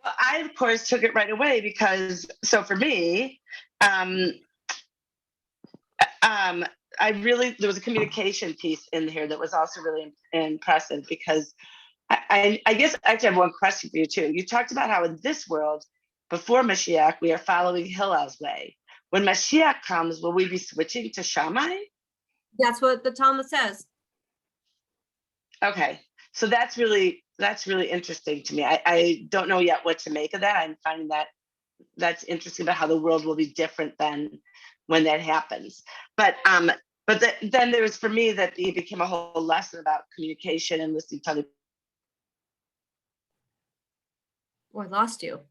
Well, I, of course, took it right away because, so for me, there was a communication piece in here that was also really impressive, because I guess I actually have one question for you too. You talked about how in this world, before Mashiach, we are following Hillel's way. When Mashiach comes, will we be switching to Chamai? That's what the Talmud says. Okay, so that's really interesting to me. I don't know yet what to make of that. I'm finding that's interesting about how the world will be different than when that happens. But then there was, for me, that it became a whole lesson about communication and listening to other. Oh, I lost you. Do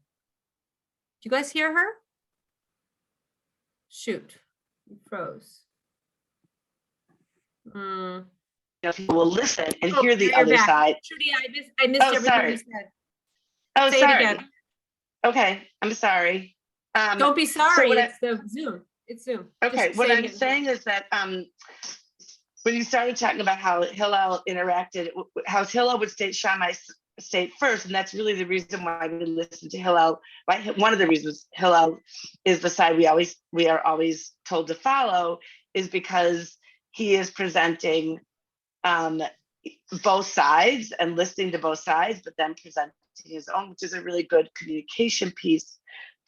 you guys hear her? Shoot, you froze. People will listen and hear the other side. Trudy, I missed everything you said. Oh, say sorry. It again. Okay, I'm sorry. Don't be sorry. It's the Zoom. It's Zoom. Okay, Just what I'm saying is that when you started talking about how Hillel interacted, how Hillel would state Shammai state first, and that's really the reason why we listen to Hillel. Right? One of the reasons Hillel is the side we are always told to follow, is because he is presenting both sides and listening to both sides, but then presenting his own, which is a really good communication piece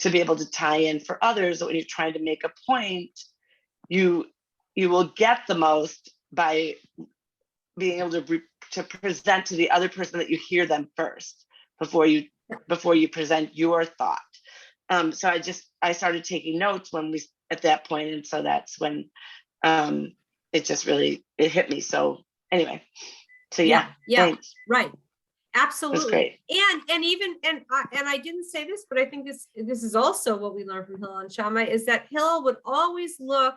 to be able to tie in for others. That when you're trying to make a point, you will get the most by being able to present to the other person that you hear them first before you present your thought. So I started taking notes at that point, and so that's when it just really hit me. So anyway, so yeah, yeah, thanks. right. Absolutely. great. And I didn't say this, but I think this is also what we learned from Hillel and Shammai, is that Hillel would always look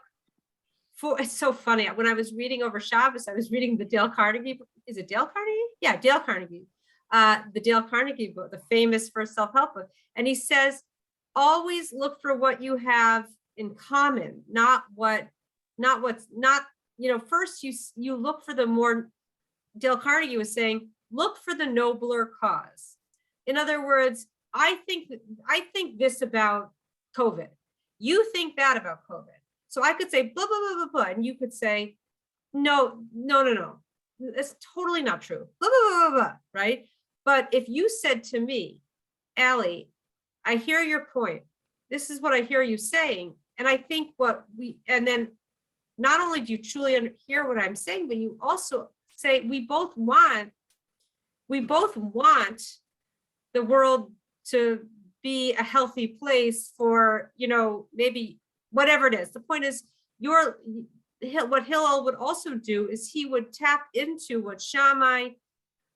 for, it's so funny. When I was reading over Shabbos, I was reading the Dale Carnegie book. Is it Dale Carnegie? Yeah, Dale Carnegie. The Dale Carnegie book, the famous first self-help book. And he says, always look for what you have in common, first you look for the more, Dale Carnegie was saying, look for the nobler cause. In other words, I think this about COVID. You think that about COVID. So I could say blah, blah, blah, blah, blah. And you could say, no. It's totally not true. Blah, blah, blah, blah, blah, right? But if you said to me, Allie, I hear your point. This is what I hear you saying. And I think and then not only do you truly hear what I'm saying, but you also say, we both want the world to be a healthy place for, maybe whatever it is. The point is, what Hillel would also do is he would tap into what Shammai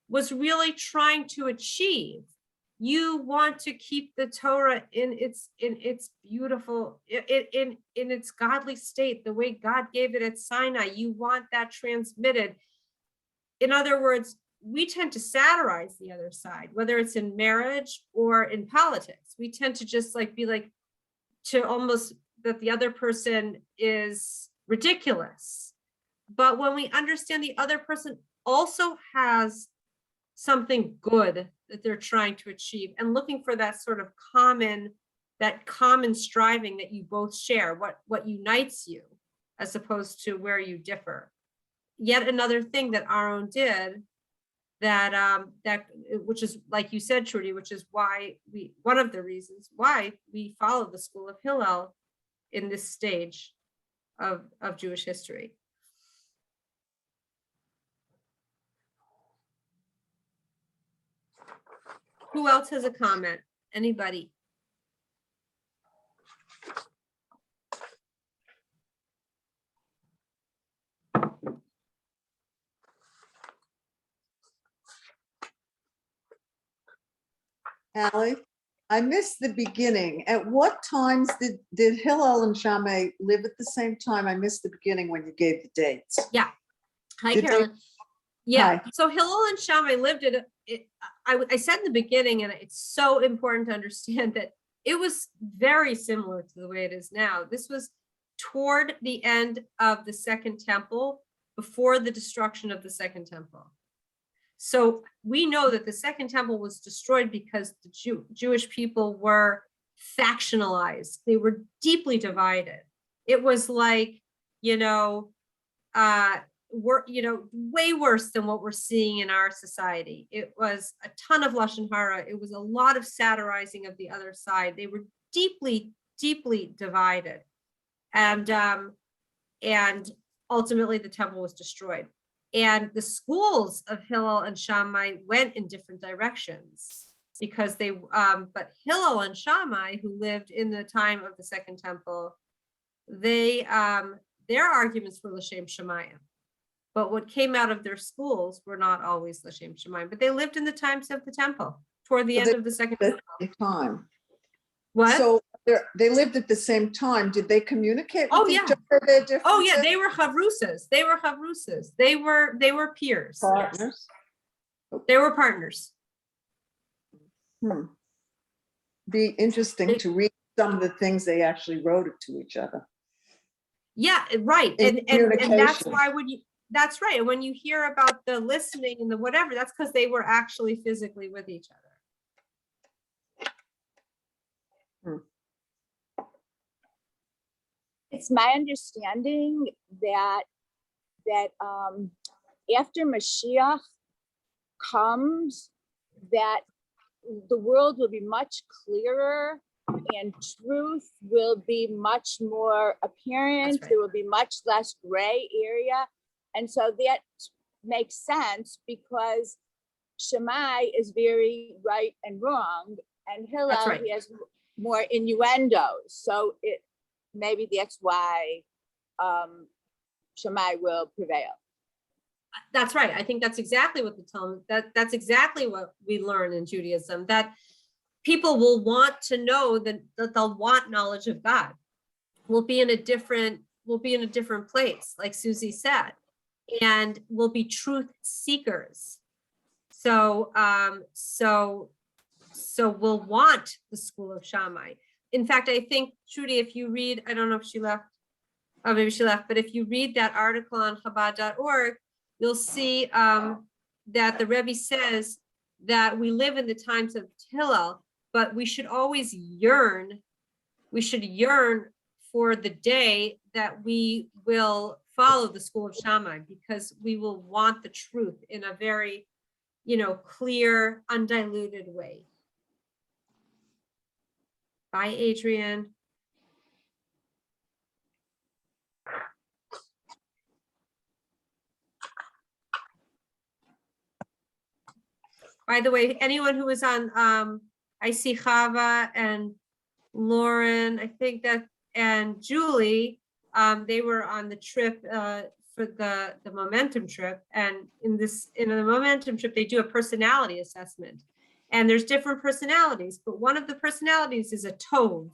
was really trying to achieve. You want to keep the Torah in its beautiful, in its godly state, the way God gave it at Sinai. You want that transmitted. In other words, we tend to satirize the other side, whether it's in marriage or in politics. We tend to just be like, to almost that the other person is ridiculous. But when we understand the other person also has something good that they're trying to achieve, and looking for that sort of common striving that you both share, what unites you, as opposed to where you differ. Yet another thing that Aaron did, that which is, like you said, Trudy, which is why one of the reasons why we follow the school of Hillel in this stage of Jewish history. Who else has a comment? Anybody? Allie, I missed the beginning. At what times did Hillel and Chamai live at the same time? I missed the beginning when you gave the dates. Yeah. Hi, Did they- Carolyn. Yeah. Hi. So Hillel and Shammai lived at I said in the beginning, and it's so important to understand that it was very similar to the way it is now. This was toward the end of the Second Temple, before the destruction of the Second Temple. So we know that the Second Temple was destroyed because the Jewish people were factionalized. They were deeply divided. It was like, way worse than what we're seeing in our society. It was a ton of Lashon Hara. It was a lot of satirizing of the other side. They were deeply, deeply divided. And ultimately the temple was destroyed. And the schools of Hillel and Shammai went in different directions, because but Hillel and Shammai, who lived in the time of the Second Temple, their arguments were L'Shem Shemayim. But what came out of their schools were not always L'Shem Shemayim, but they lived in the times of the temple, toward the end of the Second At Temple. the same time. What? So they lived at the same time. Did they communicate with each yeah. other? Their differences? Oh yeah, they were chavrusas. They were peers. Partners? They were partners. Be interesting to read some of the things they actually wrote to each other. Yeah, right. In And that's communication. why that's right. And when you hear about the listening and the whatever, that's because they were actually physically with each other. It's my understanding that after Mashiach comes, that the world will be much clearer and truth will be much more apparent. That's right. There will be much less gray area. And so that makes sense, because Shammai is very right and wrong, and Hillel, That's right. he has more innuendos. So maybe that's why Shammai will prevail. That's right. I think that's exactly what the Talmud, that's exactly what we learn in Judaism, that people will want to know that they'll want knowledge of God. We'll be in a different place, like Susie said, and we'll be truth seekers. So we'll want the school of Shammai. In fact, I think, Trudy, if you read, I don't know if she left, oh, maybe she left, but if you read that article on Chabad.org, you'll see that the Rebbe says that we live in the times of Hillel, but we should always yearn for the day that we will follow the school of Shammai, because we will want the truth in a very, clear, undiluted way. Bye, Adrian. By the way, anyone who was on, I see Chava and Lauren, I think that, and Julie, they were on the trip for the momentum trip. And in the momentum trip, they do a personality assessment. And there's different personalities, but one of the personalities is a tov.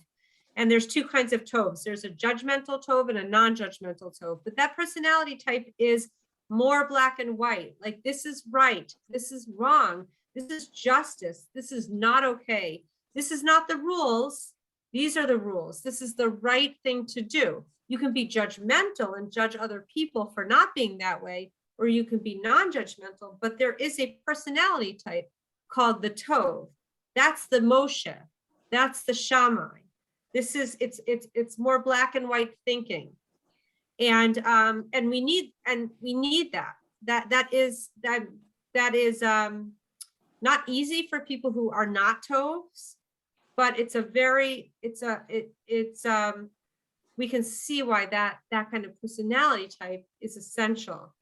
And there's two kinds of tovs. There's a judgmental tov and a non-judgmental tov. But that personality type is more black and white. Like, this is right, this is wrong, this is justice, this is not okay, this is not the rules, these are the rules, this is the right thing to do. You can be judgmental and judge other people for not being that way, or you can be non-judgmental, but there is a personality type called the Tov. That's the Moshe, that's the Shammai. It's more black and white thinking. And we need that is not easy for people who are not Tovs, but we can see why that kind of personality type is essential.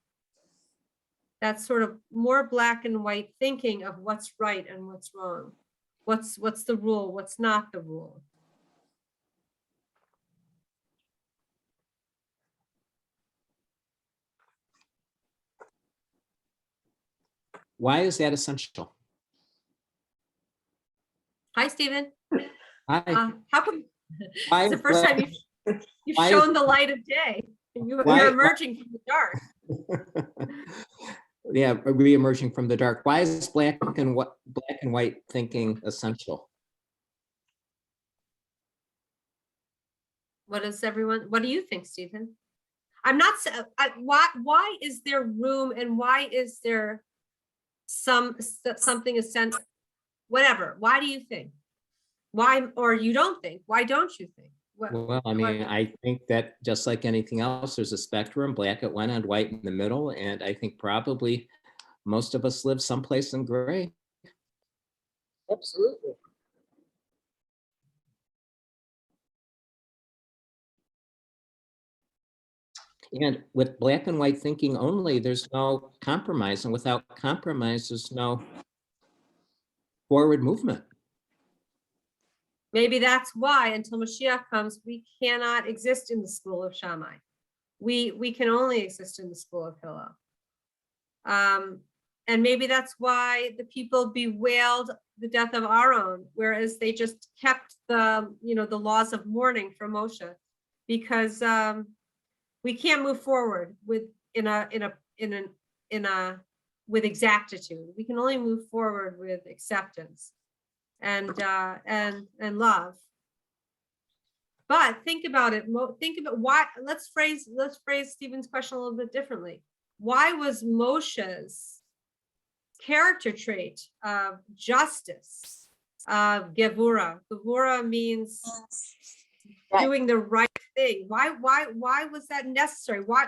That's sort of more black and white thinking of what's right and what's wrong. What's the rule, what's not the rule. Why is that essential? Hi, Stephen. Why? How come Why it's the is first black- time you've why shown is- the light of day? You're Why- emerging from the dark. Yeah, re-emerging from the dark. Why is black and white thinking essential? What do you think, Stephen? I'm not, why is there room and why is there something essential? Whatever, why do you think? Why, or you don't think, why don't you think? Well, I mean, I think that just like anything else, there's a spectrum, black at one end, white in the middle, and I think probably most of us live someplace in gray. Absolutely. And with black and white thinking only, there's no compromise, and without compromise, there's no forward movement. Maybe that's why until Mashiach comes, we cannot exist in the school of Shammai. We can only exist in the school of Hillel. And maybe that's why the people bewailed the death of Aaron, whereas they just kept the laws of mourning for Moshe, because we can't move forward with exactitude. We can only move forward with acceptance and love. But think about it. Think about why. Let's phrase Stephen's question a little bit differently. Why was Moshe's character trait of justice, of gevura? Gevura means doing the right thing. Why was that necessary? Why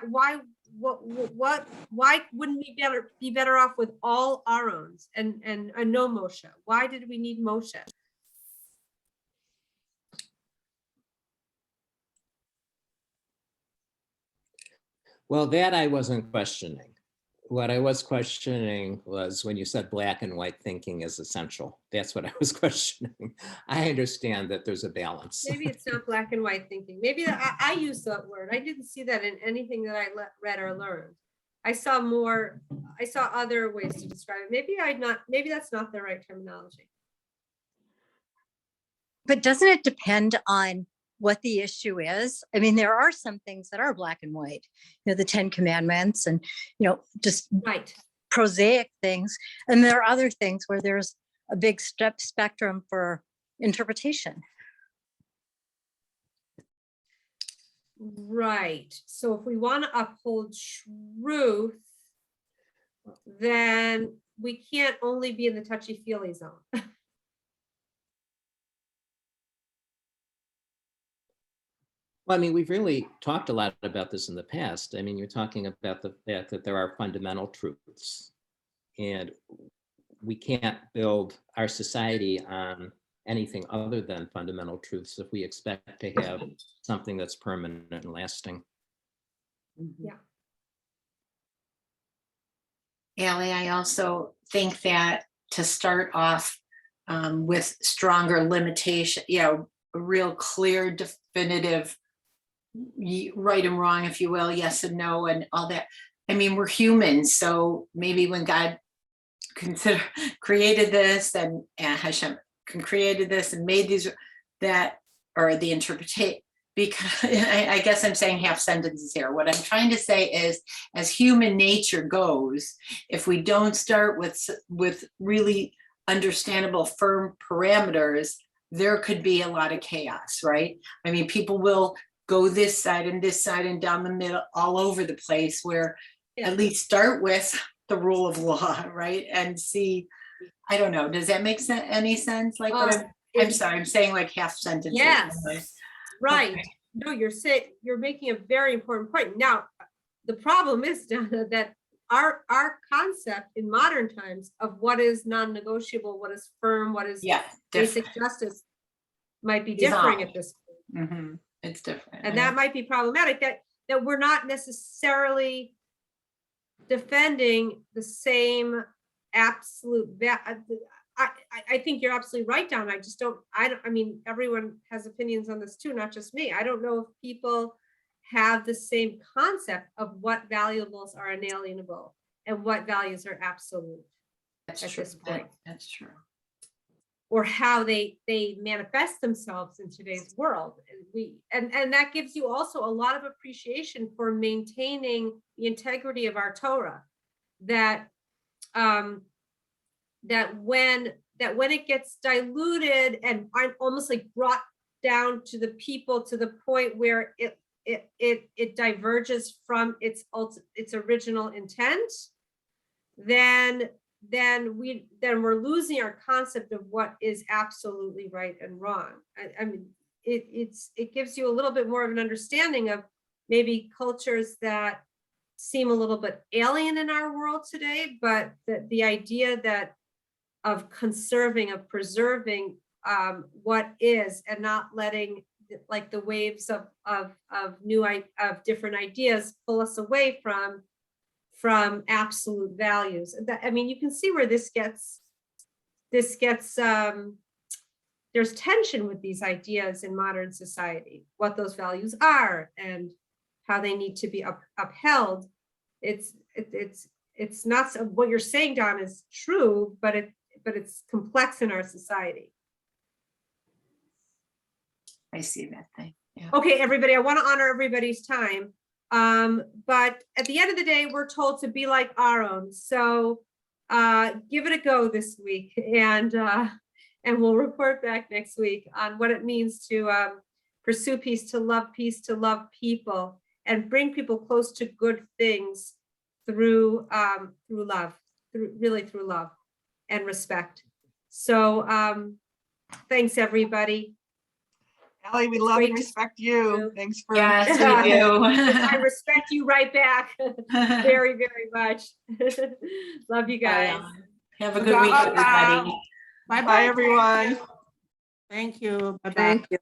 wouldn't we be better off with all Aarons and no Moshe? Why did we need Moshe? Well, that I wasn't questioning. What I was questioning was when you said black and white thinking is essential. That's what I was questioning. I understand that there's a balance. Maybe it's not black and white thinking. Maybe I use that word. I didn't see that in anything that I read or learned. I saw other ways to describe it. Maybe that's not the right terminology. But doesn't it depend on what the issue is? I mean, there are some things that are black and white, the 10 Commandments and, just Right. prosaic things. And there are other things where there's a big spectrum for interpretation. Right. So if we want to uphold truth, then we can't only be in the touchy-feely zone. Well, I mean, we've really talked a lot about this in the past. I mean, you're talking about the fact that there are fundamental truths, and we can't build our society on anything other than fundamental truths if we expect to have something that's permanent and lasting. Yeah. Allie, I also think that to start off with stronger limitation, a real clear, definitive right and wrong, if you will, yes and no, and all that. I mean, we're humans, so maybe when God created this and Hashem created this and made these, that, or the interpretation, because I guess I'm saying half sentences here. What I'm trying to say is, as human nature goes, if we don't start with really understandable, firm parameters, there could be a lot of chaos, right? I mean, people will go this side and down the middle, all over the place, where at least start with the rule of law, right? And see, I don't know, does that make any sense? Like, I'm sorry, I'm saying like half sentences. Yes, right. Okay. No, you're making a very important point. Now, the problem is, Donna, that our concept in modern times of what is non-negotiable, what is firm, what is basic justice might be differing at this point. Mm-hmm. It's different. And that might be problematic, that we're not necessarily defending the same absolute I think you're absolutely right, Don. I mean, everyone has opinions on this too, not just me. I don't know if people have the same concept of what valuables are inalienable and what values are absolute. That's at true. this point. That's true. Or how they manifest themselves in today's world. And that gives you also a lot of appreciation for maintaining the integrity of our Torah. That when it gets diluted and almost like brought down to the people to the point where it diverges from its original intent, then we're losing our concept of what is absolutely right and wrong. I mean, it gives you a little bit more of an understanding of maybe cultures that seem a little bit alien in our world today, but the idea that of conserving, of preserving what is, and not letting like the waves of different ideas pull us away from absolute values. I mean, you can see where this gets there's tension with these ideas in modern society, what those values are and how they need to be upheld. It's not what you're saying, Don, is true, but it's complex in our society. I see that thing. Yeah. Okay, everybody, I want to honor everybody's time. But at the end of the day, we're told to be like Aaron. So give it a go this week, and we'll report back next week on what it means to pursue peace, to love people, and bring people close to good things through love, through love and respect. So thanks, everybody. Allie, we love and respect you. Thanks for. Yes, we do. I respect you right back. Very, very much. Love you guys. Have a good week, everybody. Bye, everyone. Thank you. Bye-bye. Thank you.